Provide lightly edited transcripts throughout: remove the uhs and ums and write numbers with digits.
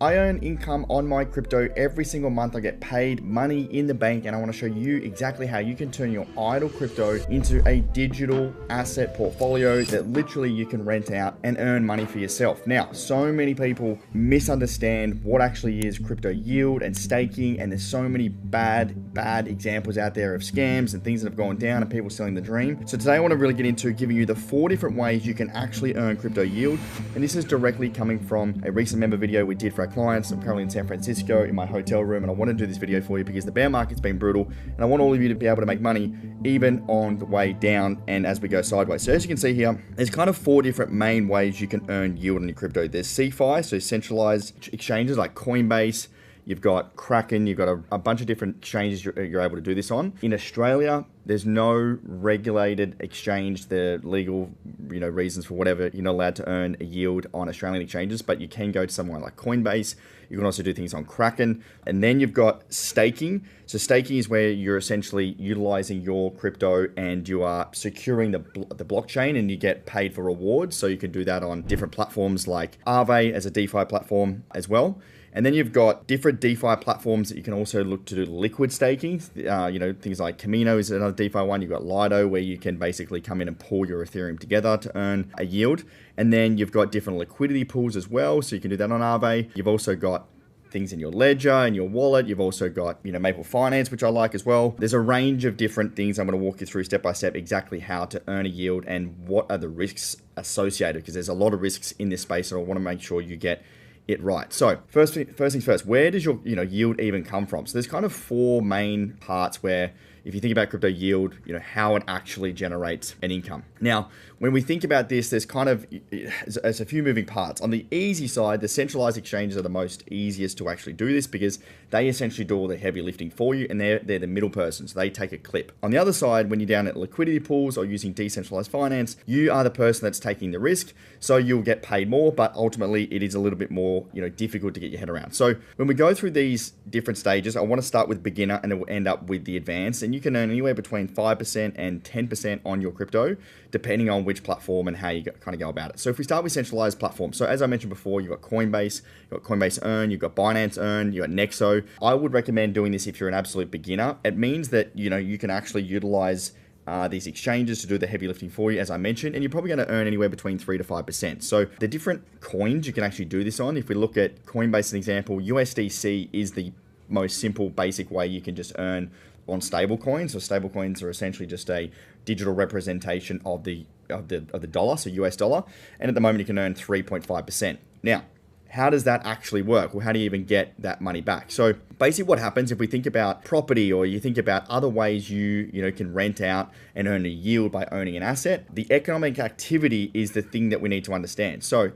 I earn income on my crypto every single month. I get paid money in the bank, and I want to show you exactly how you can turn your idle crypto into a digital asset portfolio that literally you can rent out and earn money for yourself. Now, so many people misunderstand what actually is crypto yield and staking, and there's so many bad examples out there of scams and things that have gone down and people selling the dream. So today I want to really get into giving you the 4 different ways you can actually earn crypto yield, and this is directly coming from a recent member video we did for our clients. I'm currently in San Francisco in my hotel room, and I want to do this video for you because the bear market's been brutal, and I want all of you to be able to make money even on the way down and as we go sideways. So as you can see here, there's kind of 4 different main ways you can earn yield on your crypto. There's CeFi, so centralized exchanges like Coinbase. You've got Kraken, you've got a bunch of different exchanges you're able to do this on. In Australia, there's no regulated exchange. The legal, reasons for whatever, you're not allowed to earn a yield on Australian exchanges, but you can go to somewhere like Coinbase. You can also do things on Kraken. And then you've got staking. So staking is where you're essentially utilizing your crypto and you are securing the blockchain, and you get paid for rewards. So you can do that on different platforms like Aave as a DeFi platform as well. And then you've got different DeFi platforms that you can also look to do liquid staking. Things like Camino is another DeFi one. You've got Lido, where you can basically come in and pool your Ethereum together to earn a yield. And then you've got different liquidity pools as well. So you can do that on Aave. You've also got things in your ledger and your wallet. You've also got, Maple Finance, which I like as well. There's a range of different things. I'm going to walk you through step by step exactly how to earn a yield and what are the risks associated, because there's a lot of risks in this space, and I want to make sure you get it right. So first things first, where does your yield even come from? So there's kind of 4 main parts where, if you think about crypto yield, how it actually generates an income. Now, when we think about this, there's a few moving parts. On the easy side, the centralized exchanges are the most easiest to actually do this, because they essentially do all the heavy lifting for you, and they're the middle person, so they take a clip. On the other side, when you're down at liquidity pools or using decentralized finance, you are the person that's taking the risk, so you'll get paid more, but ultimately it is a little bit more difficult to get your head around. So when we go through these different stages, I want to start with beginner and it will end up with the advanced, and you can earn anywhere between 5% and 10% on your crypto, depending on which platform and how you kind of go about it. So if we start with centralized platforms, so as I mentioned before, you've got Coinbase, you've got Coinbase Earn, you've got Binance Earn, you've got Nexo. I would recommend doing this if you're an absolute beginner. It means that, you can actually utilize these exchanges to do the heavy lifting for you, as I mentioned, and you're probably going to earn anywhere between 3 to 5%. So the different coins you can actually do this on, if we look at Coinbase as an example, USDC is the most simple, basic way you can just earn on stable coins. So stable coins are essentially just a digital representation of the dollar, so US dollar, and at the moment you can earn 3.5%. Now, how does that actually work? Well, how do you even get that money back? So basically what happens, if we think about property, or you think about other ways you can rent out and earn a yield by owning an asset, the economic activity is the thing that we need to understand. So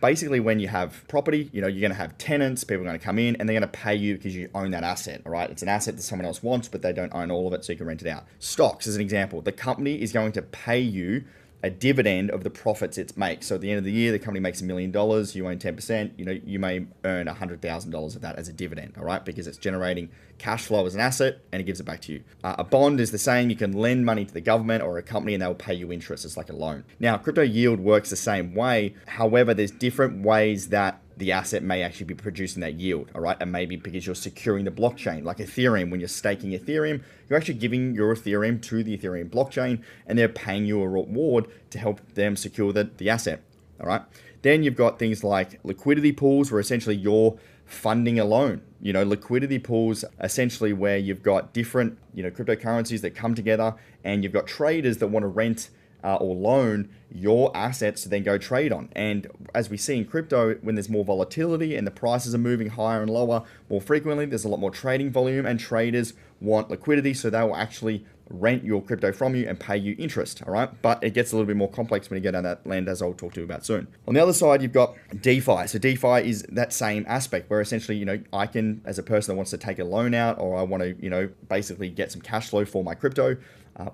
basically, when you have property, you're going to have tenants, people are going to come in and they're going to pay you because you own that asset, all right? It's an asset that someone else wants, but they don't own all of it, so you can rent it out. Stocks, as an example, the company is going to pay you a dividend of the profits it makes. So at the end of the year, the company makes $1 million, you own 10%, you may earn $100,000 of that as a dividend, all right? Because it's generating cash flow as an asset and it gives it back to you. A bond is the same. You can lend money to the government or a company and they'll pay you interest. It's like a loan. Now, crypto yield works the same way. However, there's different ways that the asset may actually be producing that yield, all right? And maybe because you're securing the blockchain, like Ethereum, when you're staking Ethereum, you're actually giving your Ethereum to the Ethereum blockchain and they're paying you a reward to help them secure the asset, all right? Then you've got things like liquidity pools, where essentially you're funding a loan. Liquidity pools essentially where you've got different, cryptocurrencies that come together, and you've got traders that want to rent or loan your assets to then go trade on. And as we see in crypto, when there's more volatility and the prices are moving higher and lower more frequently, there's a lot more trading volume, and traders want liquidity, so they will actually rent your crypto from you and pay you interest, all right? But it gets a little bit more complex when you get down that land, as I'll talk to you about soon. On the other side, you've got DeFi. So DeFi is that same aspect where essentially, I can, as a person that wants to take a loan out, or I want to, basically get some cash flow for my crypto,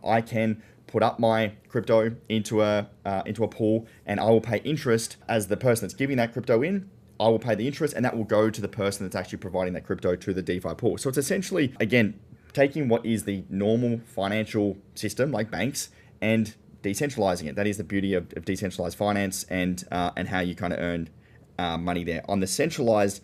I can put up my crypto into a pool, and I will pay interest as the person that's giving that crypto in. I will pay the interest, and that will go to the person that's actually providing that crypto to the DeFi pool. So it's essentially, again, taking what is the normal financial system like banks and decentralizing it. That is the beauty of decentralized finance and how you kind of earn money there. On the centralized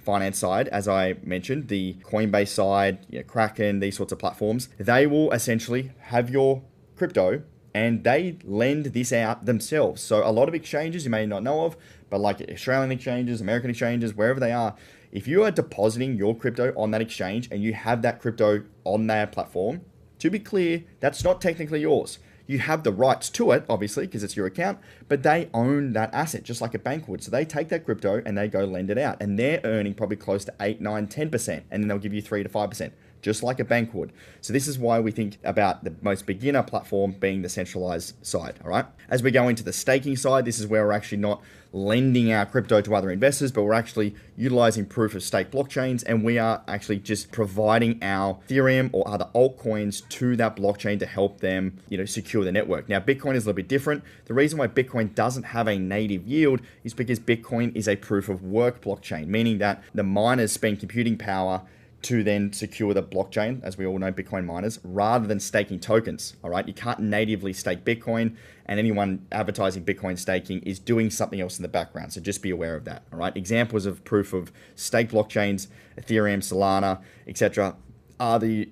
finance side, as I mentioned, the Coinbase side, Kraken, these sorts of platforms, they will essentially have your crypto and they lend this out themselves. So a lot of exchanges you may not know of, but like Australian exchanges, American exchanges, wherever they are, if you are depositing your crypto on that exchange and you have that crypto on their platform, to be clear, that's not technically yours. You have the rights to it, obviously, because it's your account, but they own that asset just like a bank would. So they take that crypto and they go lend it out, and they're earning probably close to 8, 9, 10%, and then they'll give you 3 to 5%. Just like a bank would. So this is why we think about the most beginner platform being the centralized side, all right? As we go into the staking side, this is where we're actually not lending our crypto to other investors, but we're actually utilizing proof of stake blockchains, and we are actually just providing our Ethereum or other altcoins to that blockchain to help them, secure the network. Now, Bitcoin is a little bit different. The reason why Bitcoin doesn't have a native yield is because Bitcoin is a proof of work blockchain, meaning that the miners spend computing power to then secure the blockchain, as we all know, Bitcoin miners, rather than staking tokens, all right? You can't natively stake Bitcoin, and anyone advertising Bitcoin staking is doing something else in the background, so just be aware of that, all right? Examples of proof of stake blockchains, Ethereum, Solana, etc., are the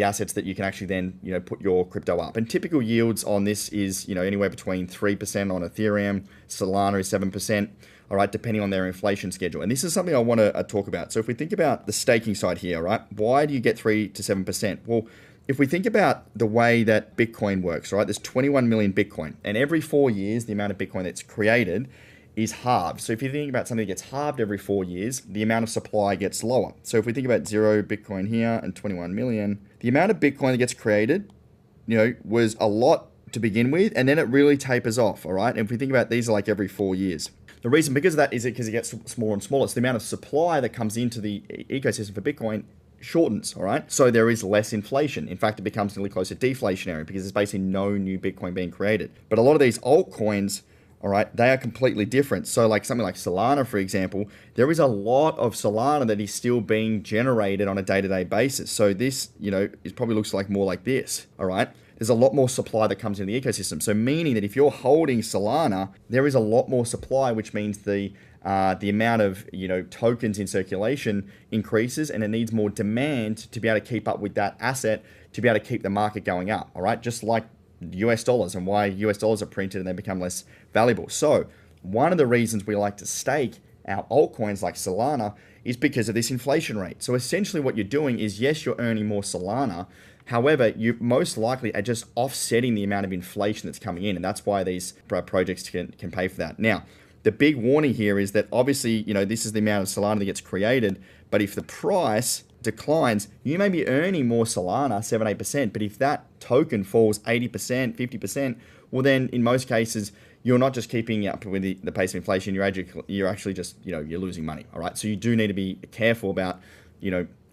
assets that you can actually then, put your crypto up. And typical yields on this is, anywhere between 3% on Ethereum, Solana is 7%, all right, depending on their inflation schedule. And this is something I want to talk about. So if we think about the staking side here, right, why do you get 3 to 7%? Well, if we think about the way that Bitcoin works, right, there's 21 million Bitcoin, and every 4 years, the amount of Bitcoin that's created is halved. So if you think about something that gets halved every 4 years, the amount of supply gets lower. So if we think about 0 Bitcoin here and 21 million, the amount of Bitcoin that gets created, was a lot to begin with, and then it really tapers off, all right? And if we think about these are like every 4 years. The reason because of that is because it gets smaller and smaller. It's the amount of supply that comes into the ecosystem for Bitcoin shortens, all right? So there is less inflation. In fact, it becomes nearly close to deflationary because there's basically no new Bitcoin being created. But a lot of these altcoins, all right, they are completely different. So like something like Solana, for example, there is a lot of Solana that is still being generated on a day-to-day basis. So this, it probably looks like more like this, all right? There's a lot more supply that comes into the ecosystem. So meaning that if you're holding Solana, there is a lot more supply, which means the amount of tokens in circulation increases, and it needs more demand to be able to keep up with that asset to be able to keep the market going up. All right, just like US dollars and why US dollars are printed and they become less valuable. So one of the reasons we like to stake our altcoins like Solana is because of this inflation rate. So essentially what you're doing is, yes, you're earning more Solana. However, you most likely are just offsetting the amount of inflation that's coming in, and that's why these projects can pay for that. Now, the big warning here is that obviously, this is the amount of Solana that gets created, but if the price declines, you may be earning more Solana, 7, 8%, but if that token falls 80%, 50%, well then in most cases, you're not just keeping up with the pace of inflation, you're actually just, you're losing money, all right? So you do need to be careful about,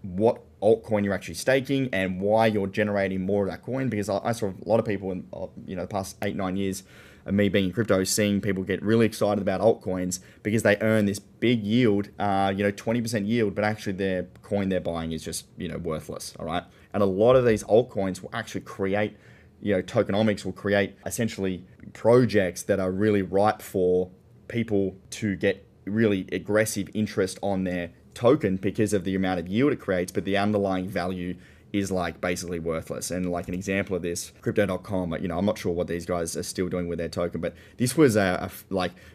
what altcoin you're actually staking and why you're generating more of that coin, because I saw a lot of people in the past 8, 9 years of me being in crypto, seeing people get really excited about altcoins because they earn this big yield, 20% yield, but actually their coin they're buying is just, worthless, all right? And a lot of these altcoins will actually create, tokenomics will create essentially projects that are really ripe for people to get really aggressive interest on their token because of the amount of yield it creates, but the underlying value is like basically worthless. And like an example of this, crypto.com, I'm not sure what these guys are still doing with their token, but this was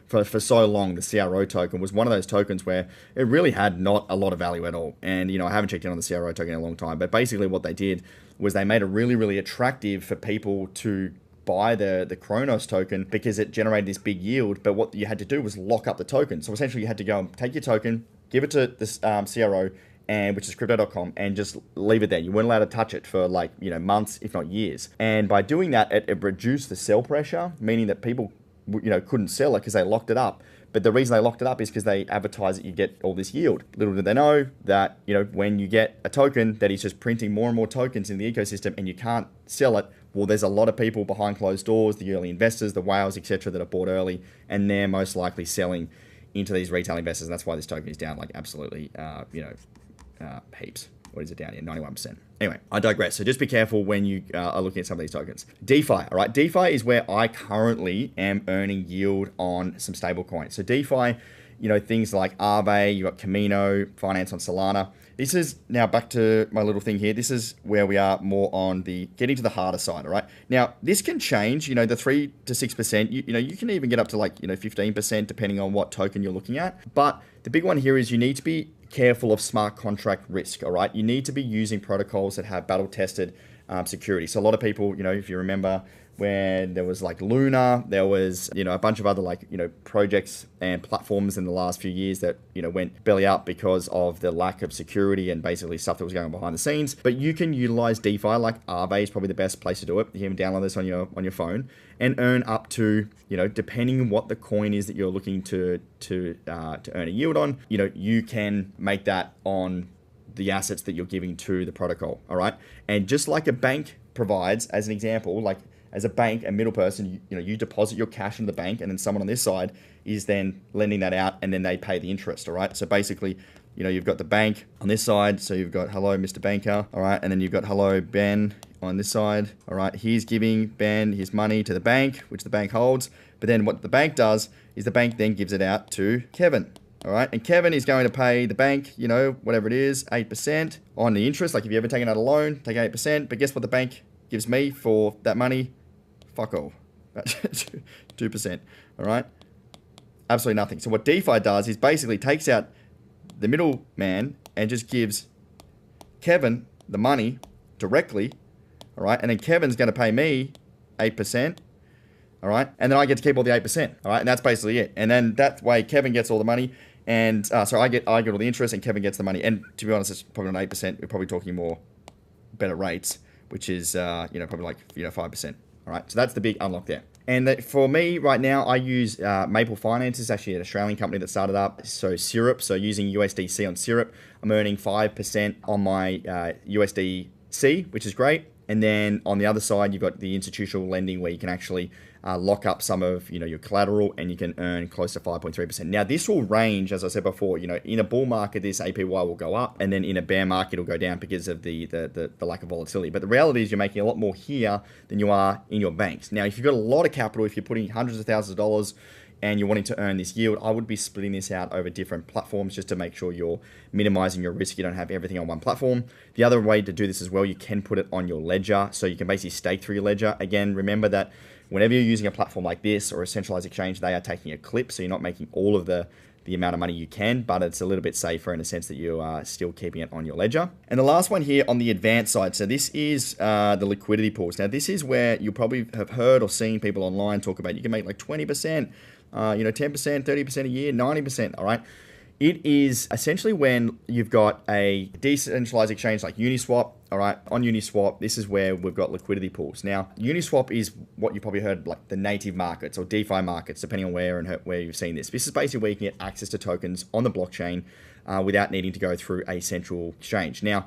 for so long, the CRO token was one of those tokens where it really had not a lot of value at all. And, I haven't checked in on the CRO token in a long time, but basically what they did was they made it really, really attractive for people to buy the Kronos token because it generated this big yield, but what you had to do was lock up the token. So essentially you had to go and take your token, give it to this CRO, and which is crypto.com, and just leave it there. You weren't allowed to touch it for months, if not years. And by doing that, it reduced the sell pressure, meaning that people couldn't sell it because they locked it up. But the reason they locked it up is because they advertise that you get all this yield. Little did they know that when you get a token that is just printing more and more tokens in the ecosystem and you can't sell it, well, there's a lot of people behind closed doors, the early investors, the whales, etc., that are bought early, and they're most likely selling into these retail investors, and that's why this token is down like absolutely, heaps. What is it down here? 91%. Anyway, I digress. So just be careful when you are looking at some of these tokens. DeFi, all right? DeFi is where I currently am earning yield on some stable coins. So DeFi you know, things like Aave, you got Camino, finance on Solana. This is now back to my little thing here. This is where we are more on the getting to the harder side, all right? Now, this can change, you know, the 3 to 6%, you know, you can even get up to like, you know, 15% depending on what token you're looking at. But the big one here is you need to be careful of smart contract risk, all right? You need to be using protocols that have battle-tested security. So a lot of people, you know, if you remember when there was like Luna, there was, you know, a bunch of other like, you know, projects and platforms in the last few years that, you know, went belly up because of the lack of security and basically stuff that was going on behind the scenes. But you can utilize DeFi, like Aave is probably the best place to do it. You can download this on your phone and earn up to, you know, depending on what the coin is that you're looking to earn a yield on, you know, you can make that on the assets that you're giving to the protocol, all right? And just like a bank provides, as an example, like as a bank, a middle person, you know, you deposit your cash in the bank and then someone on this side is then lending that out and then they pay the interest, all right? So basically, you know, you've got the bank on this side. So you've got, hello, Mr. Banker, all right? And then you've got, hello, Ben on this side, all right? He's giving Ben his money to the bank, which the bank holds. But then what the bank does is the bank then gives it out to Kevin, all right? And Kevin is going to pay the bank, you know, whatever it is, 8% on the interest. Like if you ever taken out a loan, take 8%. But guess what the bank gives me for that money? Fuck all. 2%. All right? Absolutely nothing. So what DeFi does is basically takes out the middleman and just gives Kevin the money directly. All right? And then Kevin's going to pay me 8%. All right? And then I get to keep all the 8%. All right? And that's basically it. And then that way Kevin gets all the money. And so I get all the interest and Kevin gets the money. And to be honest, it's probably not 8%. We're probably talking more better rates, which is, you know, probably like, you know, 5%. All right, so that's the big unlock there. And for me right now, I use Maple Finance. It's actually an Australian company that started up. So Syrup, so using USDC on Syrup, I'm earning 5% on my USDC, which is great. And then on the other side, you've got the institutional lending where you can actually lock up some of, you know, your collateral and you can earn close to 5.3%. Now this will range, as I said before, you know, in a bull market, this APY will go up, and then in a bear market, it'll go down because of the lack of volatility. But the reality is you're making a lot more here than you are in your banks. Now, if you've got a lot of capital, if you're putting hundreds of thousands of dollars and you're wanting to earn this yield, I would be splitting this out over different platforms just to make sure you're minimizing your risk. You don't have everything on one platform. The other way to do this as well, you can put it on your ledger. So you can basically stake through your ledger. Again, remember that whenever you're using a platform like this or a centralized exchange, they are taking a clip. So you're not making all of the amount of money you can, but it's a little bit safer in the sense that you are still keeping it on your ledger. And the last one here on the advanced side, so this is the liquidity pools. Now this is where you probably have heard or seen people online talk about you can make like 20%, you know, 10%, 30% a year, 90%, all right? It is essentially when you've got a decentralized exchange like Uniswap, all right? On Uniswap, this is where we've got liquidity pools. Now, Uniswap is what you probably heard like the native markets or DeFi markets, depending on where you've seen this. This is basically where you can get access to tokens on the blockchain without needing to go through a central exchange. Now,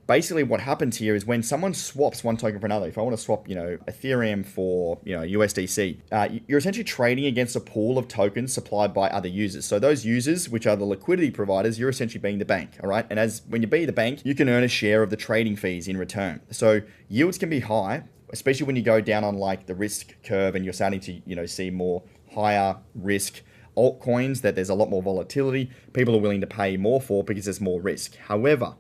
basically what happens here is when someone swaps one token for another, if I want to swap, you know, Ethereum for, you know, USDC, you're essentially trading against a pool of tokens supplied by other users. So those users, which are the liquidity providers, you're essentially being the bank, all right? And when you be the bank, you can earn a share of the trading fees in return. So yields can be high, especially when you go down on like the risk curve and you're starting to, you know, see more higher risk altcoins that there's a lot more volatility. People are willing to pay more for because there's more risk. However,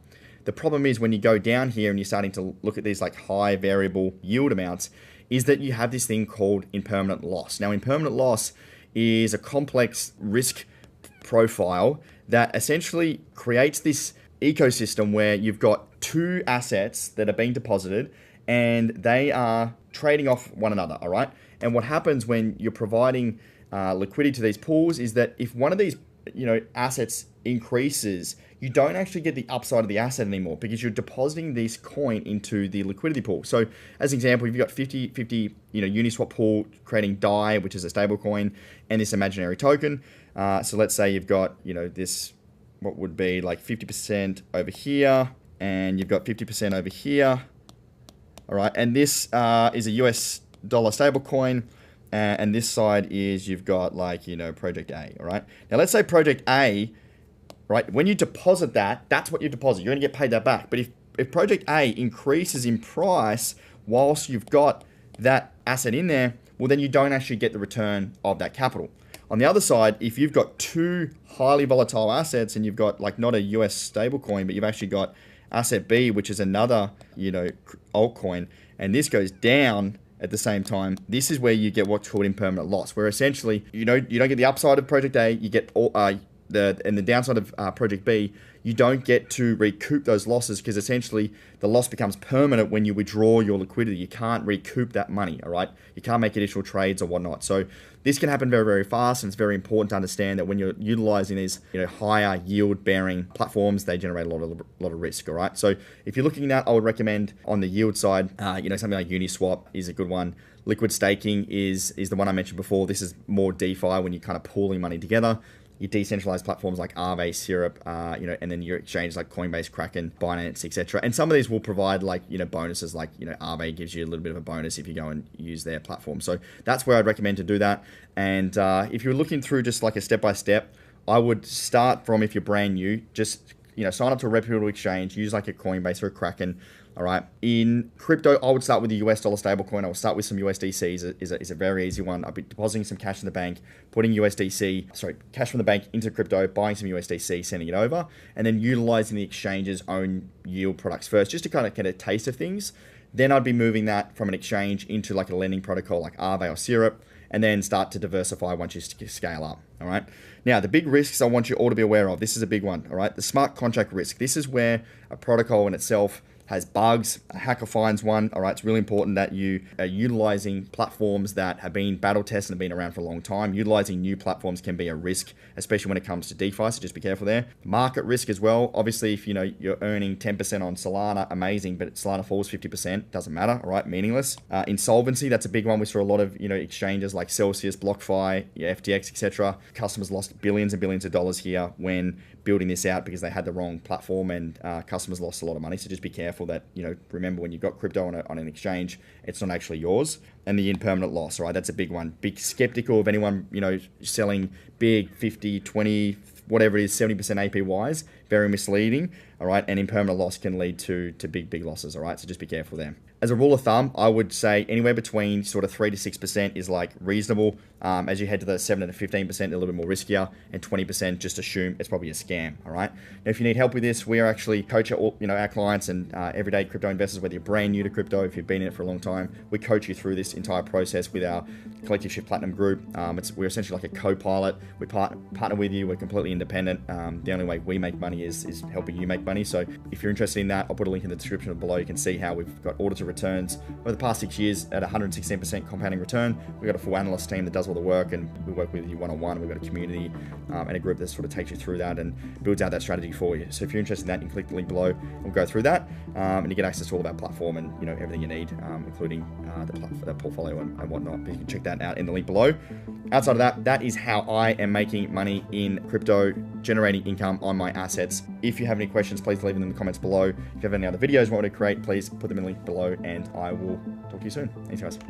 the problem is when you go down here and you're starting to look at these like high variable yield amounts is that you have this thing called impermanent loss. Now, impermanent loss is a complex risk profile that essentially creates this ecosystem where you've got two assets that are being deposited and they are trading off one another, all right? And what happens when you're providing liquidity to these pools is that if one of these, you know, assets increases, you don't actually get the upside of the asset anymore because you're depositing this coin into the liquidity pool. So as an example, if you've got 50, you know, Uniswap pool creating DAI, which is a stable coin, and this imaginary token. So let's say you've got, you know, this, what would be like 50% over here, and you've got 50% over here. All right. And this is a US dollar stable coin. And this side is you've got like, you know, Project A. All right. Now let's say Project A, right? When you deposit that, that's what you deposit. You're going to get paid that back. But if Project A increases in price whilst you've got that asset in there, well, then you don't actually get the return of that capital. On the other side, if you've got two highly volatile assets and you've got like not a US stablecoin, but you've actually got asset B, which is another, altcoin, and this goes down at the same time, this is where you get what's called impermanent loss, where essentially, you don't get the upside of project A, you get all, the downside of project B, you don't get to recoup those losses because essentially the loss becomes permanent when you withdraw your liquidity. You can't recoup that money, all right? You can't make additional trades or whatnot. So this can happen very, very fast, and it's very important to understand that when you're utilizing these, higher yield-bearing platforms, they generate a lot of risk, all right? So if you're looking at that, I would recommend on the yield side, something like Uniswap is a good one. Liquid staking is the one I mentioned before. This is more DeFi when you're kind of pooling money together. Your decentralized platforms like Aave, Syrup, and then your exchanges like Coinbase, Kraken, Binance, etc. And some of these will provide bonuses, like Aave gives you a little bit of a bonus if you go and use their platform. So that's where I'd recommend to do that. And if you're looking through just like a step-by-step, I would start from, if you're brand new, just sign up to a reputable exchange, use like a Coinbase or a Kraken. All right. In crypto, I would start with the US dollar stablecoin. I would start with some USDCs. Is a very easy one. I'd be depositing some cash in the bank, putting cash from the bank into crypto, buying some USDC, sending it over, and then utilizing the exchange's own yield products first, just to kind of get a taste of things. Then I'd be moving that from an exchange into like a lending protocol like Aave or Syrup, and then start to diversify once you scale up. All right. Now, the big risks I want you all to be aware of. This is a big one. All right. The smart contract risk. This is where a protocol in itself has bugs, a hacker finds one. All right, it's really important that you are utilizing platforms that have been battle tested and been around for a long time. Utilizing new platforms can be a risk, especially when it comes to DeFi, so just be careful there. Market risk as well. Obviously, if you're earning 10% on Solana, amazing, but Solana falls 50%, doesn't matter, all right, meaningless. Insolvency, that's a big one. We saw a lot of exchanges like Celsius, BlockFi, FTX, etc. Customers lost billions and billions of dollars here when building this out because they had the wrong platform, and customers lost a lot of money. So just be careful that, remember, when you've got crypto on an exchange, it's not actually yours. And the impermanent loss, right? That's a big one. Be skeptical of anyone, selling big 50, 20, whatever it is, 70% APYs. Very misleading, all right? And impermanent loss can lead to big losses, all right? So just be careful there. As a rule of thumb, I would say anywhere between sort of 3 to 6% is like reasonable. As you head to the 7 to 15%, a little bit more riskier, and 20% just assume it's probably a scam. All right. Now, if you need help with this, we are actually coach our clients and everyday crypto investors, whether you're brand new to crypto, if you've been in it for a long time, we coach you through this entire process with our Collective Shift Platinum group. We're essentially like a co-pilot. We partner with you. We're completely independent. The only way we make money is helping you make money. So if you're interested in that, I'll put a link in the description below. You can see how we've got audited returns over the past 6 years at 116% compounding return. We've got a full analyst team that does all the work, and we work with you one-on-one. We've got a community and a group that sort of takes you through that and builds out that strategy for you. So if you're interested in that, you can click the link below. We'll go through that, and you get access to all of our platform and everything you need, including the portfolio and whatnot. But you can check that out in the link below. Outside of that, that is how I am making money in crypto, generating income on my assets. If you have any questions, please leave them in the comments below. If you have any other videos you want me to create, please put them in the link below, and I will talk to you soon. Thanks, guys.